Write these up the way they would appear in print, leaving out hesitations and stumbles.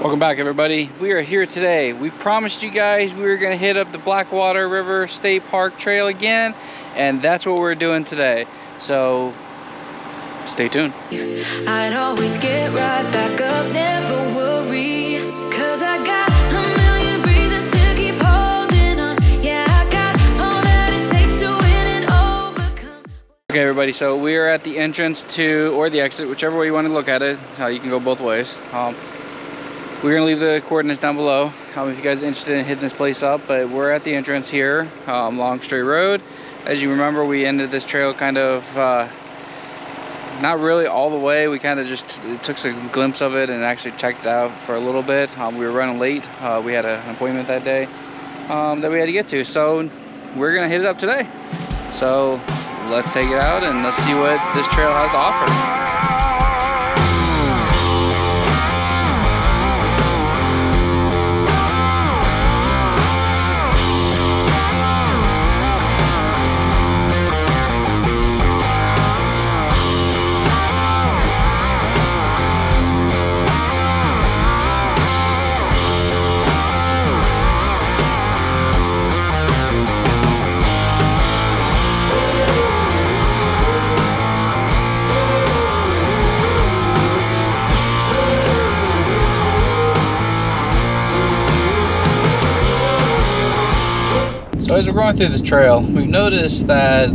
Welcome back, everybody. We are here today. We promised you guys we were going to hit up the Blackwater River State Park Trail again, and that's what we're doing today. So stay tuned. I'd always get right back up, never worry, 'cause I got a million reasons to keep holding on. Yeah, I got all that it takes to win and overcome. Okay, everybody, so we are at the entrance to, or the exit, whichever way you want to look at it. You can go both ways. We're gonna leave the coordinates down below if you guys are interested in hitting this place up, but we're at the entrance here, Long Straight Road. As you remember, we ended this trail kind of not really all the way. We kind of just took some glimpse of it and actually checked it out for a little bit. We were running late. We had an appointment that day that we had to get to, so we're gonna hit it up today. So let's take it out and let's see what this trail has to offer. So as we're going through this trail, we've noticed that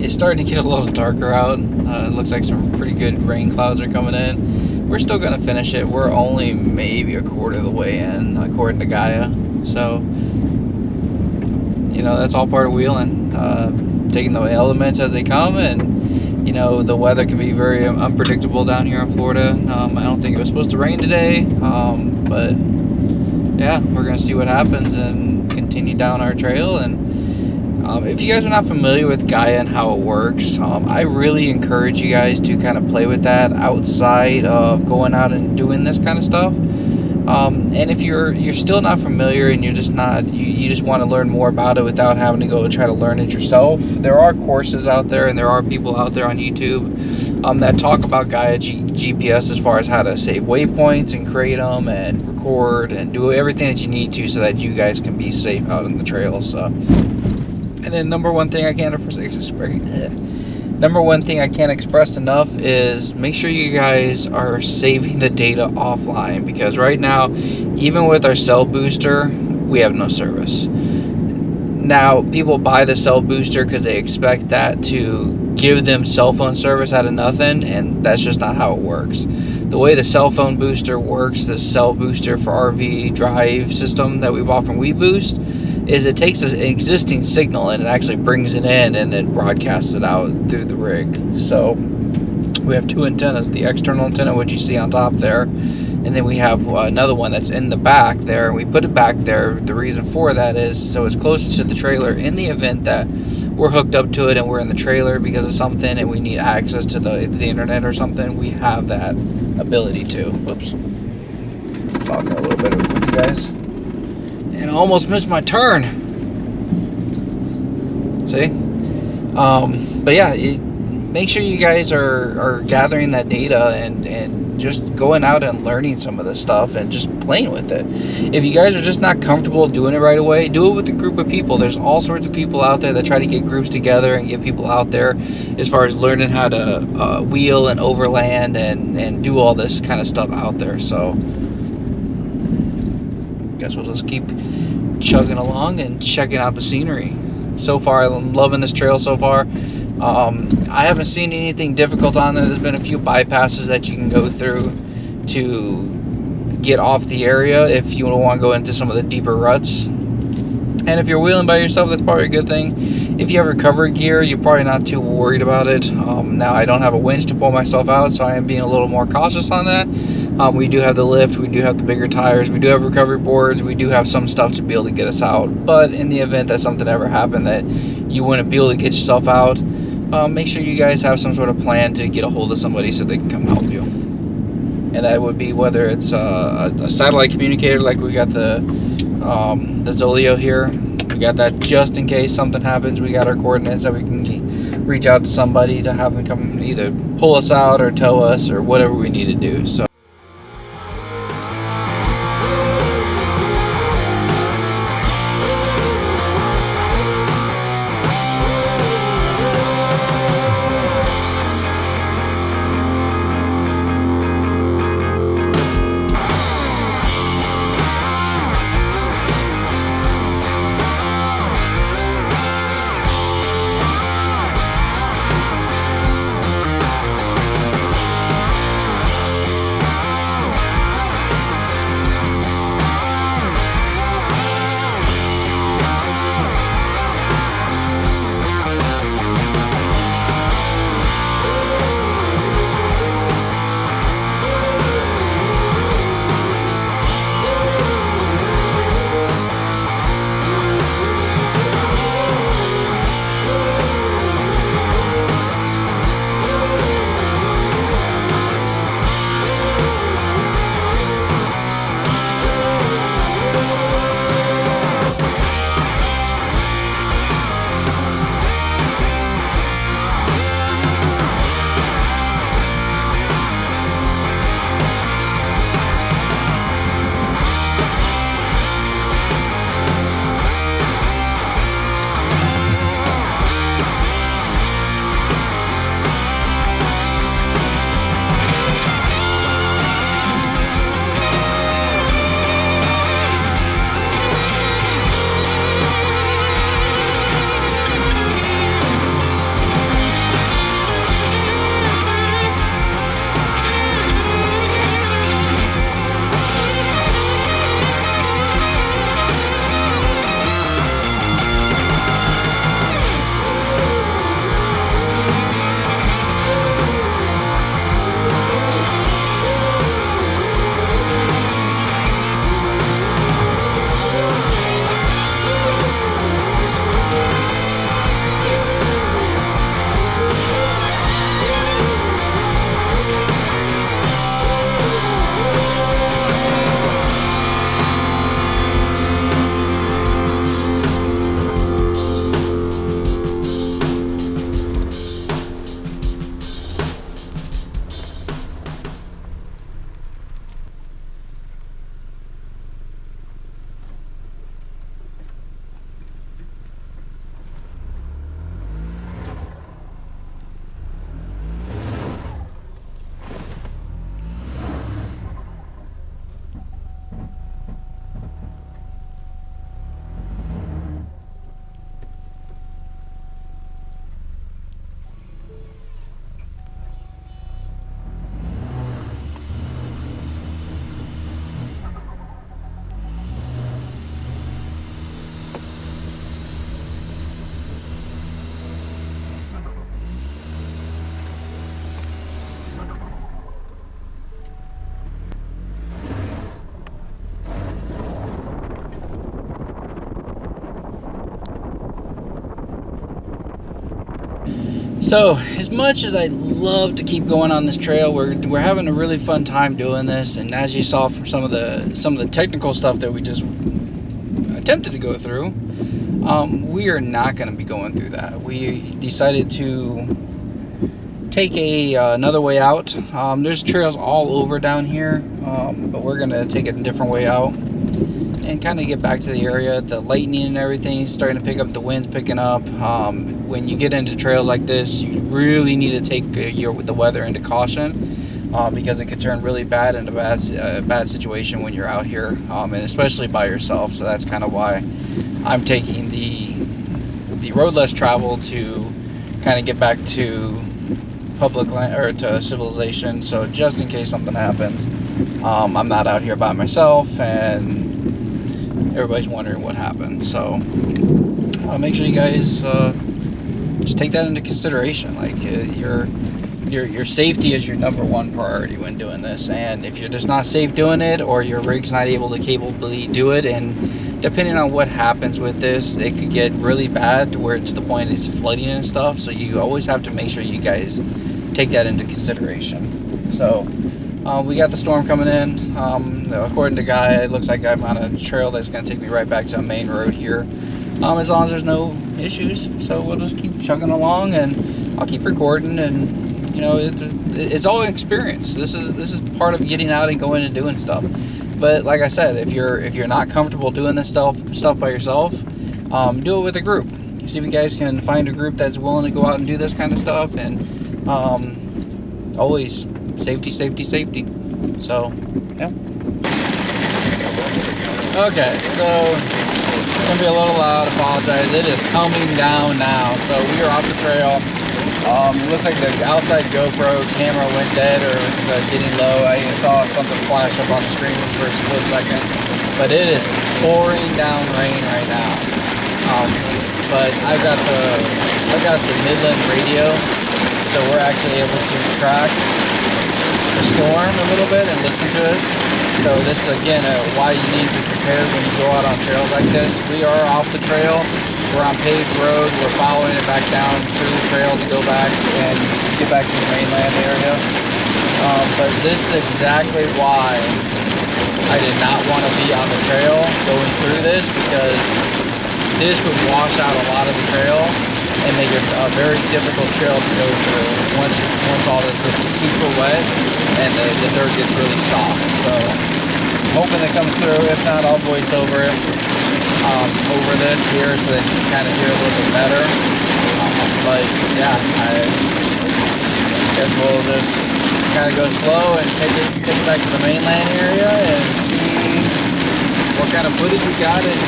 it's starting to get a little darker out. It looks like some pretty good rain clouds are coming in. We're still going to finish it. We're only maybe a quarter of the way in, according to Gaia. So, you know, that's all part of wheeling. Taking the elements as they come, and, you know, the weather can be very unpredictable down here in Florida. I don't think it was supposed to rain today, but yeah, we're going to see what happens and continue down our trail. And if you guys are not familiar with Gaia and how it works, I really encourage you guys to kind of play with that outside of going out and doing this kind of stuff. And if you're still not familiar and you're just not, you just want to learn more about it without having to go try to learn it yourself, there are courses out there and there are people out there on YouTube that talk about Gaia GPS as far as how to save waypoints and create them and record and do everything that you need to so that you guys can be safe out in the trails. And then number one thing I can't express enough is make sure you guys are saving the data offline, because right now, even with our cell booster, we have no service. Now, people buy the cell booster because they expect that to give them cell phone service out of nothing, and that's just not how it works. The way the cell phone booster works, the cell booster for RV drive system that we bought from WeBoost, is it takes an existing signal and it actually brings it in and then broadcasts it out through the rig. So we have two antennas, the external antenna, which you see on top there, and then we have another one that's in the back there, and we put it back there. The reason for that is so it's closer to the trailer in the event that we're hooked up to it and we're in the trailer because of something and we need access to the internet or something. We have that ability to. Whoops. Talking a little bit with you guys. And I almost missed my turn. See? But yeah, make sure you guys are gathering that data and just going out and learning some of this stuff and just playing with it. If you guys are just not comfortable doing it right away, do it with a group of people. There's all sorts of people out there that try to get groups together and get people out there as far as learning how to wheel and overland and do all this kind of stuff out there. So guess we'll just keep chugging along and checking out the scenery. So far, I'm loving this trail so far. I haven't seen anything difficult on it. There's been a few bypasses that you can go through to get off the area if you want to go into some of the deeper ruts. And if you're wheeling by yourself, that's probably a good thing. If you have recovery gear, you're probably not too worried about it. Now, I don't have a winch to pull myself out, so I am being a little more cautious on that. We do have the lift, we do have the bigger tires, we do have recovery boards, we do have some stuff to be able to get us out. But in the event that something ever happened that you wouldn't be able to get yourself out, make sure you guys have some sort of plan to get a hold of somebody so they can come help you. And that would be whether it's a satellite communicator, like we got the Zoleo here. We got that just in case something happens. We got our coordinates that we can reach out to somebody to have them come either pull us out or tow us or whatever we need to do. So So, as much as I love to keep going on this trail, we're having a really fun time doing this, and as you saw from some of the technical stuff that we just attempted to go through, we are not going to be going through that. We decided to take another way out. There's trails all over down here, but we're going to take it a different way out and kind of get back to the area. The lightning and everything is starting to pick up, the wind's picking up. When you get into trails like this, you really need to take the weather into caution, because it could turn really bad into a bad situation when you're out here, and especially by yourself. So that's kind of why I'm taking the road less traveled to kind of get back to public land or to civilization. So just in case something happens, I'm not out here by myself and everybody's wondering what happened. So make sure you guys just take that into consideration. Like your safety is your #1 priority when doing this, and if you're just not safe doing it, or your rig's not able to capably do it, and depending on what happens with this, it could get really bad to where it's the point it's flooding and stuff. So you always have to make sure you guys take that into consideration. So we got the storm coming in. According to Guy, it looks like I'm on a trail that's going to take me right back to a main road here, as long as there's no issues. So we'll just keep chugging along, and I'll keep recording and you know, it's all experience. This is part of getting out and going and doing stuff. But like I said, if you're not comfortable doing this stuff by yourself, do it with a group. See if you guys can find a group that's willing to go out and do this kind of stuff. And always safety. So yeah. Okay, so it's gonna be a little loud. Apologize. It is coming down now. So we are off the trail. It looks like the outside GoPro camera went dead or was getting low. I saw something flash up on the screen for a split second. But it is pouring down rain right now. But I've got the Midland radio, so we're actually able to track the storm a little bit and listen to it. So this is again why you need to be prepared when you go out on trails like this. We are off the trail. We're on paved road. We're following it back down through the trail to go back and get back to the mainland area. But this is exactly why I did not want to be on the trail going through this, because this would wash out a lot of the trail and make it a very difficult trail to go through once all this is super wet and the dirt gets really soft. So hoping it comes through. If not, I'll voice over it. Over this here so that you can kind of hear a little bit better. But yeah, I guess we'll just kind of go slow and take it back to the mainland area and see what kind of footage we got and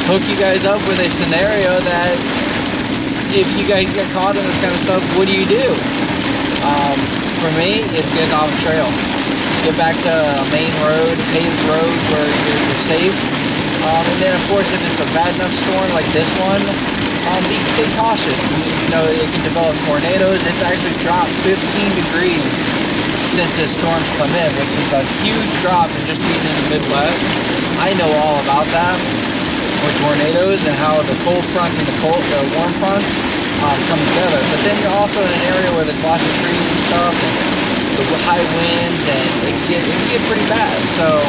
hook you guys up with a scenario that if you guys get caught in this kind of stuff, what do you do? For me, it's get off the trail. Get back to a main road, a paved road where you're safe. And then, of course, if it's a bad enough storm like this one, be cautious. You know, it can develop tornadoes. It's actually dropped 15 degrees since this storm's come in, which is a huge drop in just being in the Midwest. I know all about that with tornadoes and how the cold front and the warm front come together. But then you're also in an area where there's lots of trees and stuff, and the high winds, and it can get pretty bad. So.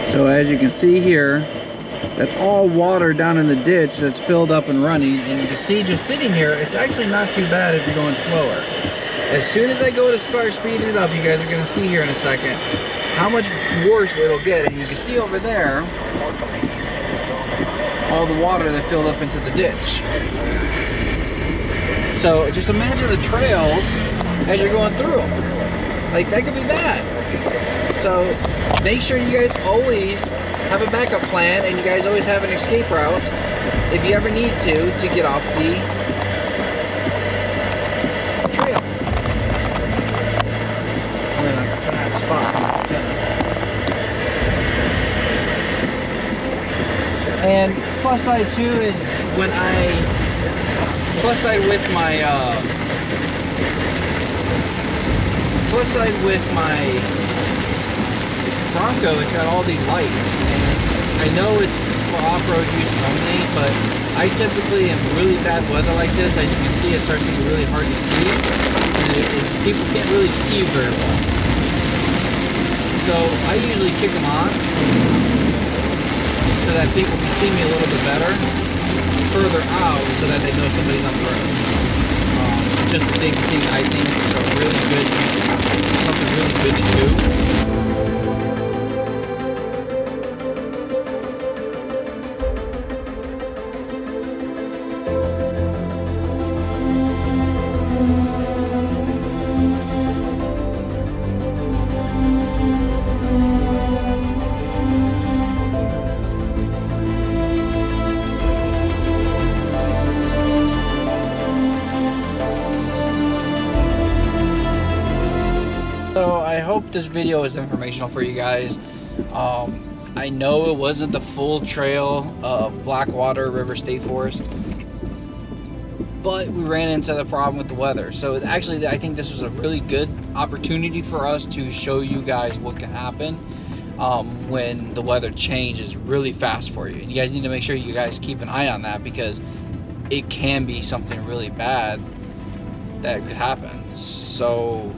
So as you can see here, that's all water down in the ditch that's filled up and running, and you can see just sitting here, it's actually not too bad if you're going slower. As soon as I go to start speeding it up, you guys are going to see here in a second how much worse it'll get. And you can see over there all the water that filled up into the ditch. So just imagine the trails as you're going through them. Like, that could be bad. So make sure you guys always have a backup plan, and you guys always have an escape route if you ever need to get off the trail. I'm in like a bad spot on the antenna. And plus side too is when plus side with my Bronco, it's got all these lights, and I know it's for off-road use only, but I typically am really bad weather like this. As you can see, it starts to get really hard to see, and people can't really see you very well. So I usually kick them on so that people can see me a little bit better further out, so that they know somebody's on the road. Just the same thing, I think, is a really good, something really good to do. So I hope this video is informational for you guys. I know it wasn't the full trail of Blackwater River State Forest, but we ran into the problem with the weather. So actually, I think this was a really good opportunity for us to show you guys what can happen when the weather changes really fast for you. And you guys need to make sure you guys keep an eye on that, because it can be something really bad that could happen. So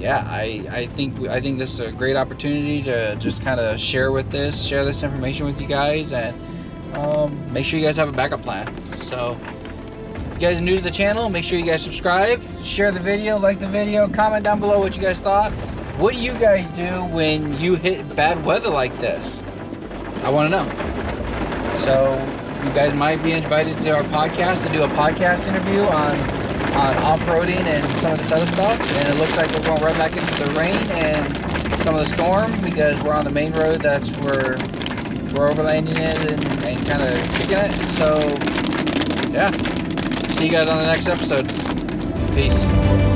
yeah, I think this is a great opportunity to just kind of share this information with you guys, and make sure you guys have a backup plan. So if you guys are new to the channel, make sure you guys subscribe, share the video, like the video, comment down below what you guys thought. What do you guys do when you hit bad weather like this? I want to know. So you guys might be invited to our podcast to do a podcast interview on off-roading and some of this other stuff. And it looks like we're going right back into the rain and some of the storm, because we're on the main road. That's where we're overlanding it and kind of kicking it. So yeah, see you guys on the next episode. Peace.